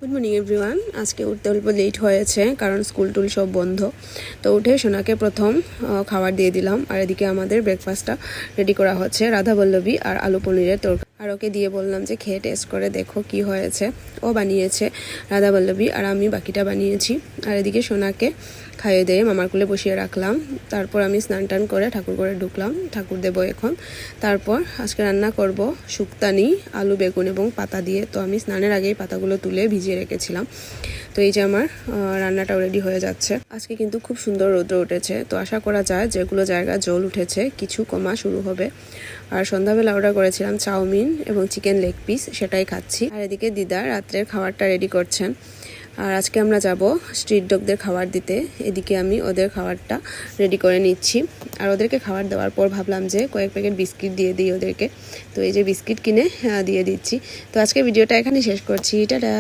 Good morning everyone. আজকে উঠতে অল্প লেট হয়েছে কারণ স্কুল টুল সব বন্ধ। তো উঠে সোনাকে প্রথম খাবার দিয়ে দিলাম, আর এদিকে আমাদের ব্রেকফাস্টটা রেডি করা হচ্ছে, রাধাবল্লভী আর আলু পনিরের তরকারি। আর ওকে দিয়ে বললাম যে খেয়ে টেস্ট করে দেখো কি হয়েছে। ও বানিয়েছে রাধাবল্লভী আর আমি বাকিটা বানিয়েছি। আর এদিকে সোনাকে খাইয়ে দিয়ে মামার কোলে বসিয়ে রাখলাম। তারপর আমি স্নান টান করে ঠাকুর ঘরে ঢুকলাম, ঠাকুর দেবো এখন। তারপর আজকে রান্না করব শুক্তানি, আলু বেগুন এবং পাতা দিয়ে। তো আমি স্নানের আগেই পাতাগুলো তুলে ভিজিয়ে রেখেছিলাম। তো এই যে আমার রান্নাটাও রেডি হয়ে যাচ্ছে। আজকে কিন্তু খুব সুন্দর রৌদ্র উঠেছে, তো আশা করা যায় যেগুলো জায়গা জল উঠেছে কিছু কমা শুরু হবে। আর সন্ধ্যাবেলা অর্ডার করেছিলাম চাউমিন এবং চিকেন লেগ পিস, সেটাই খাচ্ছি। আর এদিকে দিদা রাত্রের খাবারটা রেডি করছেন। আর আজকে আমরা যাব স্ট্রিট ডগদের খাবার দিতে। এদিকে আমি ওদের খাবারটা রেডি করে নিচ্ছি। আর ওদেরকে খাবার দেওয়ার পর ভাবলাম যে কয়েক প্যাকেট বিস্কিট দিয়ে দিই ওদেরকে। তো এই যে বিস্কিট কিনে দিয়ে দিচ্ছি। তো আজকে ভিডিওটা এখানে শেষ করছি। টাটা।